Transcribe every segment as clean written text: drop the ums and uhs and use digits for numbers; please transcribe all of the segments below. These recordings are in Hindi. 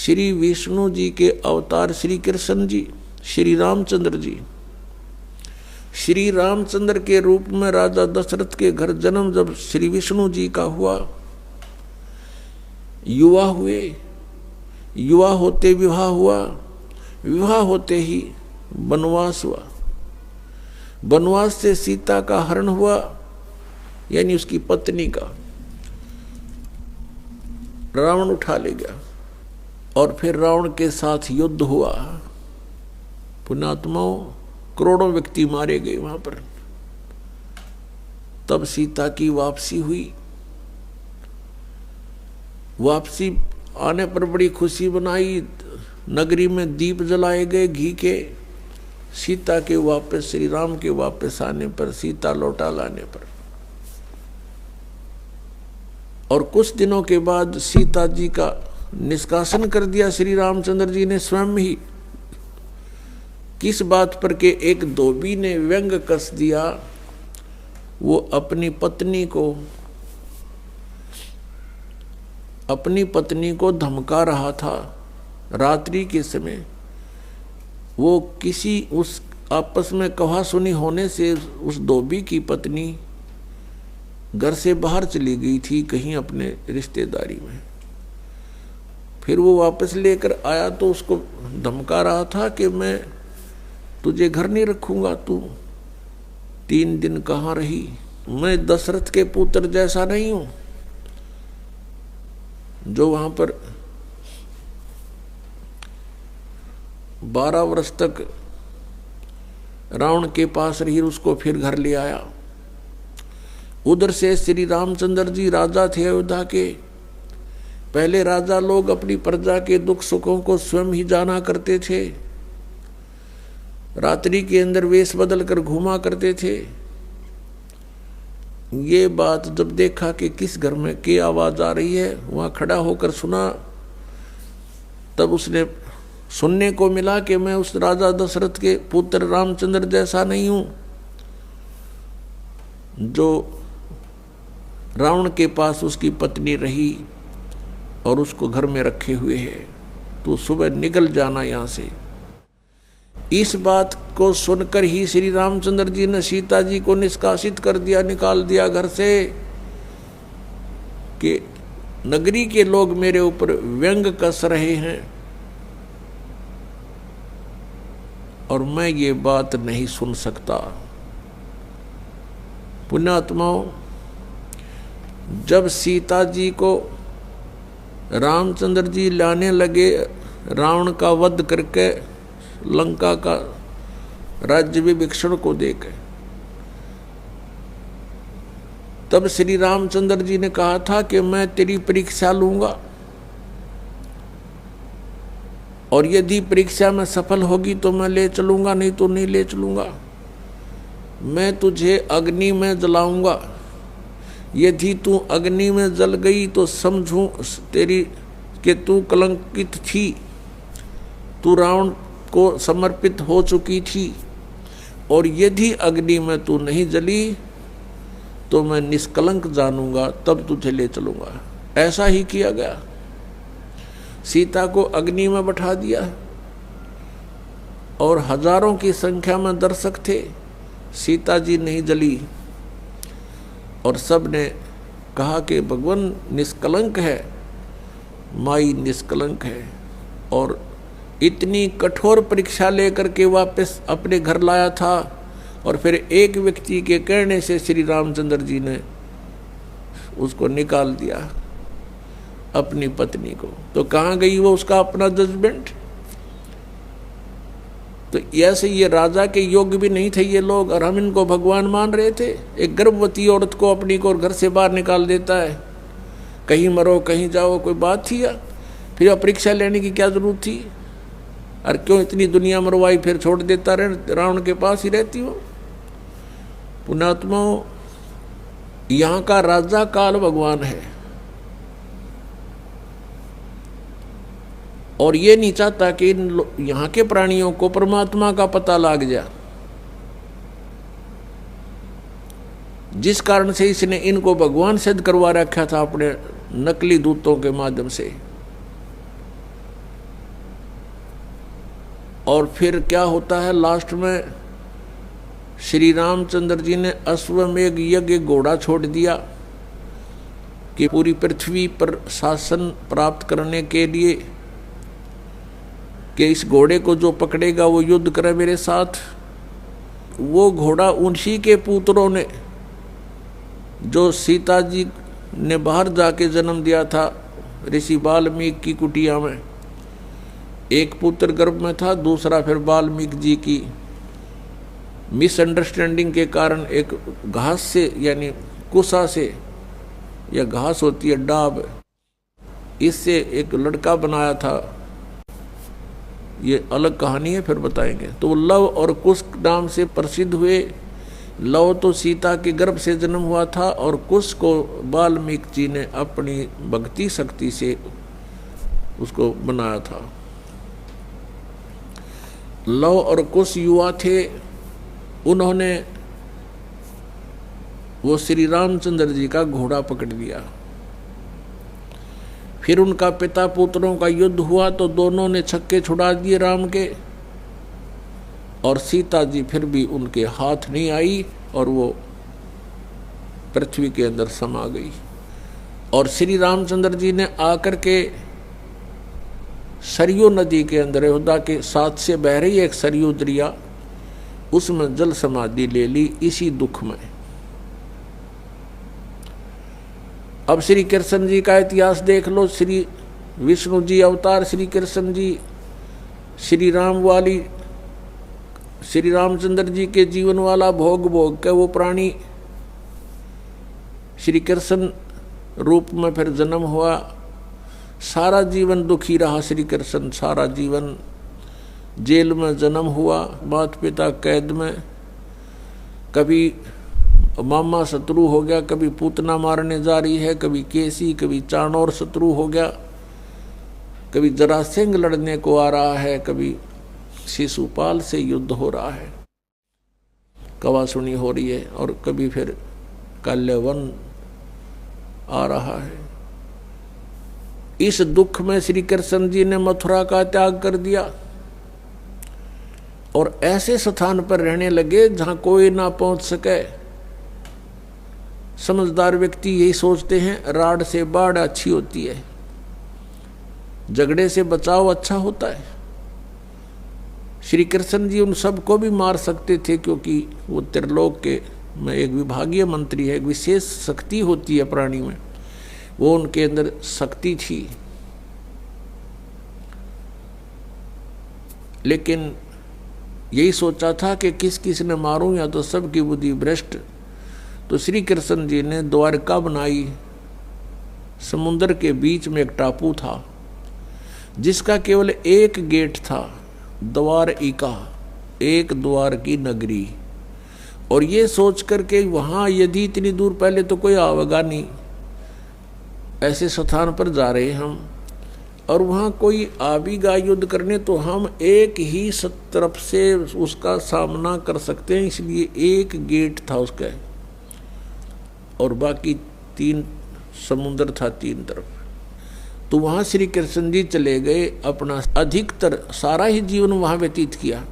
श्री विष्णु जी के अवतार श्री कृष्ण जी, श्री रामचंद्र जी, श्री रामचंद्र के रूप में राजा दशरथ के घर जन्म जब श्री विष्णु जी का हुआ, युवा हुए, युवा होते विवाह हुआ, विवाह होते ही वनवास हुआ, वनवास से सीता का हरण हुआ, यानी उसकी पत्नी का रावण उठा ले गया, और फिर रावण के साथ युद्ध हुआ। पुण्यात्माओं, करोड़ों व्यक्ति मारे गए वहां पर। तब सीता की वापसी हुई। वापसी आने पर बड़ी खुशी बनाई, नगरी में दीप जलाए गए घी के। सीता के वापस, श्री राम के वापस आने पर, सीता लौटा लाने पर, और कुछ दिनों के बाद सीता जी का निष्कासन कर दिया श्री रामचंद्र जी ने स्वयं ही। किस बात पर के एक धोबी ने व्यंग कस दिया, वो अपनी पत्नी को धमका रहा था रात्रि के समय। वो किसी उस आपस में कहा सुनी होने से उस धोबी की पत्नी घर से बाहर चली गई थी कहीं अपने रिश्तेदारी में। फिर वो वापस लेकर आया तो उसको धमका रहा था कि मैं तुझे घर नहीं रखूंगा, तू 3 दिन कहाँ रही, मैं दशरथ के पुत्र जैसा नहीं हूं जो वहां पर 12 वर्ष तक रावण के पास रही, उसको फिर घर ले आया। उधर से श्री रामचंद्र जी राजा थे अयोध्या के। पहले राजा लोग अपनी प्रजा के दुख सुखों को स्वयं ही जाना करते थे, रात्रि के अंदर वेश बदल कर घूमा करते थे। ये बात जब देखा कि किस घर में क्या आवाज आ रही है, वहां खड़ा होकर सुना, तब उसने सुनने को मिला कि मैं उस राजा दशरथ के पुत्र रामचंद्र जैसा नहीं हूं जो रावण के पास उसकी पत्नी रही और उसको घर में रखे हुए है, तो सुबह निकल जाना यहां से। इस बात को सुनकर ही श्री रामचंद्र जी ने सीता जी को निष्कासित कर दिया, निकाल दिया घर से, कि नगरी के लोग मेरे ऊपर व्यंग कस रहे हैं और मैं ये बात नहीं सुन सकता। पुण्यात्माओं, जब सीता जी को रामचंद्र जी लाने लगे, रावण का वध करके लंका का राज्य विभीषण को देकर, तब श्री रामचंद्र जी ने कहा था कि मैं तेरी परीक्षा लूंगा और यदि परीक्षा में सफल होगी तो मैं ले चलूंगा, नहीं तो नहीं ले चलूंगा। मैं तुझे अग्नि में जलाऊंगा, यदि तू अग्नि में जल गई तो समझूं तेरी कि तू कलंकित थी, तू रावण को समर्पित हो चुकी थी, और यदि अग्नि में तू नहीं जली तो मैं निष्कलंक जानूंगा, तब तुझे ले चलूंगा। ऐसा ही किया गया। सीता को अग्नि में बैठा दिया और हजारों की संख्या में दर्शक थे। सीता जी नहीं जली और सब ने कहा कि भगवान निष्कलंक है, माई निष्कलंक है, और इतनी कठोर परीक्षा लेकर के वापस अपने घर लाया था। और फिर एक व्यक्ति के कहने से श्री रामचंद्र जी ने उसको निकाल दिया, अपनी पत्नी को। तो कहाँ गई वो उसका अपना जजमेंट? तो ऐसे ये राजा के योग्य भी नहीं थे ये लोग, और हम इनको भगवान मान रहे थे। एक गर्भवती औरत को अपनी को घर से बाहर निकाल देता है, कहीं मरो कहीं जाओ, कोई बात थी? या फिर परीक्षा लेने की क्या जरूरत थी? और क्यों इतनी दुनिया मरवाई, फिर छोड़ देता रहे, रावण के पास ही रहती हो। पुण्यात्माओं, यहाँ का राजा काल भगवान है, और ये नहीं चाहता कि यहाँ के प्राणियों को परमात्मा का पता लग जाए, जिस कारण से इसने इनको भगवान सिद्ध करवा रखा था अपने नकली दूतों के माध्यम से। और फिर क्या होता है लास्ट में, श्री रामचंद्र जी ने अश्वमेघ यज्ञ घोड़ा छोड़ दिया कि पूरी पृथ्वी पर शासन प्राप्त करने के लिए कि इस घोड़े को जो पकड़ेगा वो युद्ध करे मेरे साथ। वो घोड़ा उन्हीं के पुत्रों ने, जो सीता जी ने बाहर जाके जन्म दिया था ऋषि वाल्मीकि की कुटिया में, एक पुत्र गर्भ में था, दूसरा फिर वाल्मीकि जी की मिसअंडरस्टैंडिंग के कारण एक घास से यानी कुसा से, या घास होती है डाब, इससे एक लड़का बनाया था। ये अलग कहानी है, फिर बताएंगे। तो लव और कुश नाम से प्रसिद्ध हुए। लव तो सीता के गर्भ से जन्म हुआ था और कुश को वाल्मीकि जी ने अपनी भक्ति शक्ति से उसको बनाया था। लव और कुश युवा थे, उन्होंने वो श्री रामचंद्र जी का घोड़ा पकड़ लिया। फिर उनका पिता पुत्रों का युद्ध हुआ तो दोनों ने छक्के छुड़ा दिए राम के, और सीता जी फिर भी उनके हाथ नहीं आई और वो पृथ्वी के अंदर समा गई। और श्री रामचंद्र जी ने आकर के सरयू नदी के अंदर, अयोध्या के साथ से बह रही एक सरयू दरिया, उसमें जल समाधि ले ली इसी दुख में। अब श्री कृष्ण जी का इतिहास देख लो। श्री विष्णु जी अवतार श्री कृष्ण जी, श्री राम वाली, श्री रामचंद्र जी के जीवन वाला भोग भोग के वो प्राणी श्री कृष्ण रूप में फिर जन्म हुआ। सारा जीवन दुखी रहा श्री कृष्ण, सारा जीवन जेल में जन्म हुआ, माता पिता कैद में, कभी मामा शत्रु हो गया, कभी पूतना मारने जा रही है, कभी केसी, कभी चाणोर शत्रु हो गया, कभी जरासेंग लड़ने को आ रहा है, कभी शिशुपाल से युद्ध हो रहा है, कवासुनी हो रही है, और कभी फिर काल्यवन आ रहा है। इस दुख में श्री कृष्ण जी ने मथुरा का त्याग कर दिया और ऐसे स्थान पर रहने लगे जहां कोई ना पहुंच सके। समझदार व्यक्ति यही सोचते हैं, राड से बाढ़ अच्छी होती है, झगड़े से बचाव अच्छा होता है। श्री कृष्ण जी उन सबको भी मार सकते थे, क्योंकि वो त्रिलोक के में एक विभागीय मंत्री है, एक विशेष शक्ति होती है प्राणी में, वो उनके अंदर शक्ति थी। लेकिन यही सोचा था कि किस किस ने मारूं, या तो सबकी बुद्धि भ्रष्ट। तो श्री कृष्ण जी ने द्वारका बनाई। समुद्र के बीच में एक टापू था जिसका केवल एक गेट था, द्वारिका, एक द्वार की नगरी। और ये सोच करके वहाँ यदि इतनी दूर, पहले तो कोई आवेगा नहीं, ऐसे स्थान पर जा रहे हम, और वहाँ कोई आवेगा युद्ध करने तो हम एक ही तरफ से उसका सामना कर सकते हैं, इसलिए एक गेट था उसका, और बाकी 3 समुद्र था 3 तरफ। तो वहाँ श्री कृष्ण जी चले गए, अपना अधिकतर सारा ही जीवन वहाँ व्यतीत किया।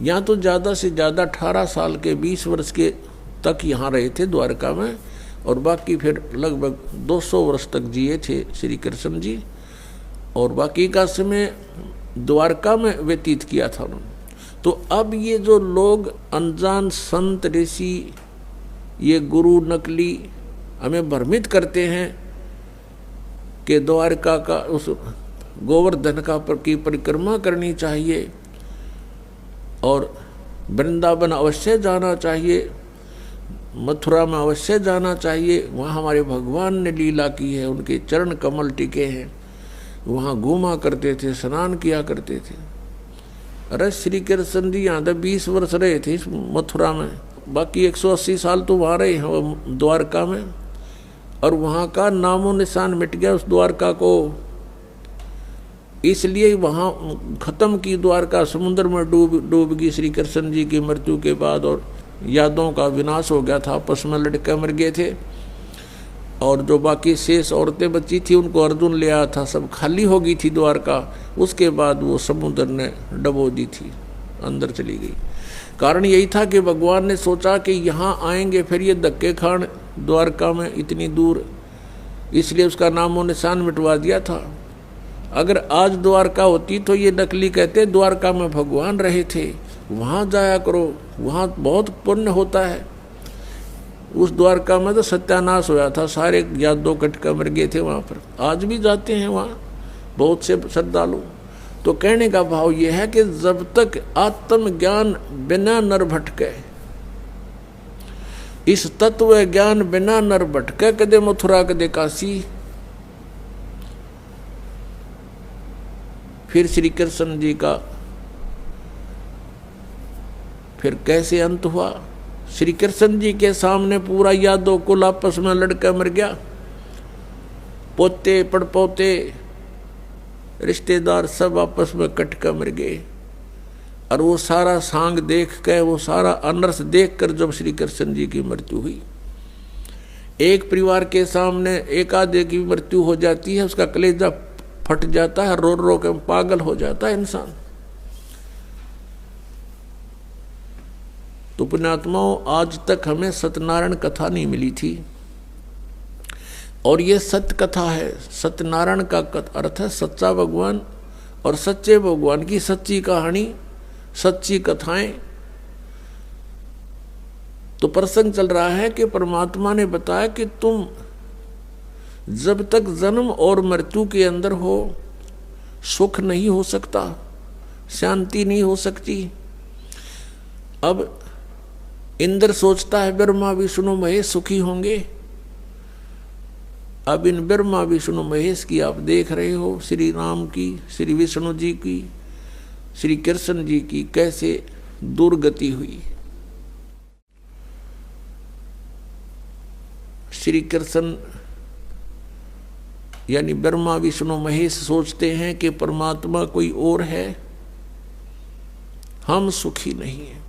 यहाँ तो ज़्यादा से ज़्यादा 18 साल के 20 वर्ष के तक यहाँ रहे थे द्वारका में, और बाकी फिर लगभग 200 वर्ष तक जिए थे श्री कृष्ण जी, और बाकी का समय द्वारका में व्यतीत किया था उन्होंने। तो अब ये जो लोग अनजान संत ऋषि, ये गुरु नकली हमें भ्रमित करते हैं कि द्वारका का उस गोवर्धन का की परिक्रमा करनी चाहिए और वृंदावन अवश्य जाना चाहिए, मथुरा में अवश्य जाना चाहिए, वहाँ हमारे भगवान ने लीला की है, उनके चरण कमल टिके हैं, वहाँ घूमा करते थे, स्नान किया करते थे। अरे श्री कृष्ण जी यहाँ 20 वर्ष रहे थे मथुरा में, बाकी 180 साल तो वहाँ रहे हैं द्वारका में, और वहाँ का नामो निशान मिट गया उस द्वारका को। इसलिए वहाँ खत्म की द्वारका, समुद्र में डूब गई श्री कृष्ण जी की मृत्यु के बाद, और यादों का विनाश हो गया था, आपस में लड़के मर गए थे, और जो बाकी शेष औरतें बची थी उनको अर्जुन ले आया था, सब खाली हो गई थी द्वारका। उसके बाद वो समुद्र ने डबो दी थी, अंदर चली गई। कारण यही था कि भगवान ने सोचा कि यहाँ आएंगे फिर ये धक्के खान द्वारका में इतनी दूर, इसलिए उसका नामो निशान मिटवा दिया था। अगर आज द्वारका होती तो ये नकली कहते द्वारका में भगवान रहे थे, वहाँ जाया करो, वहाँ बहुत पुण्य होता है। उस द्वारका में तो सत्यानाश होया था, सारे यादव कटका मर गए थे वहाँ पर। आज भी जाते हैं वहाँ बहुत से श्रद्धालु। तो कहने का भाव यह है कि जब तक आत्मज्ञान बिना नर भटके, इस तत्व ज्ञान बिना नर भटके, कदे मथुरा कदे काशी। फिर श्री कृष्ण जी का फिर कैसे अंत हुआ? श्री कृष्ण जी के सामने पूरा यादव कुल आपस में लड़का मर गया, पोते पड़पोते रिश्तेदार सब आपस में कटका मर गए। और वो सारा सांग देख के, वो सारा अनर्थ देख कर जब श्री कृष्ण जी की मृत्यु हुई, एक परिवार के सामने एक आधे की मृत्यु हो जाती है, उसका कलेजा फट जाता है, रो रो के पागल हो जाता है इंसान। तो पुण्यात्माओं, आज तक हमें सत्यनारायण कथा नहीं मिली थी, और ये सत्य कथा है। सत्यनारायण का अर्थ है सच्चा भगवान, और सच्चे भगवान की सच्ची कहानी, सच्ची कथाएं। तो प्रसंग चल रहा है कि परमात्मा ने बताया कि तुम जब तक जन्म और मृत्यु के अंदर हो, सुख नहीं हो सकता, शांति नहीं हो सकती। अब इंद्र सोचता है ब्रह्मा विष्णु महेश सुखी होंगे। अब इन ब्रह्मा विष्णु महेश की आप देख रहे हो, श्री राम की, श्री विष्णु जी की, श्री कृष्ण जी की कैसे दुर्गति हुई। श्री कृष्ण यानी ब्रह्मा विष्णु महेश सोचते हैं कि परमात्मा कोई और है, हम सुखी नहीं हैं।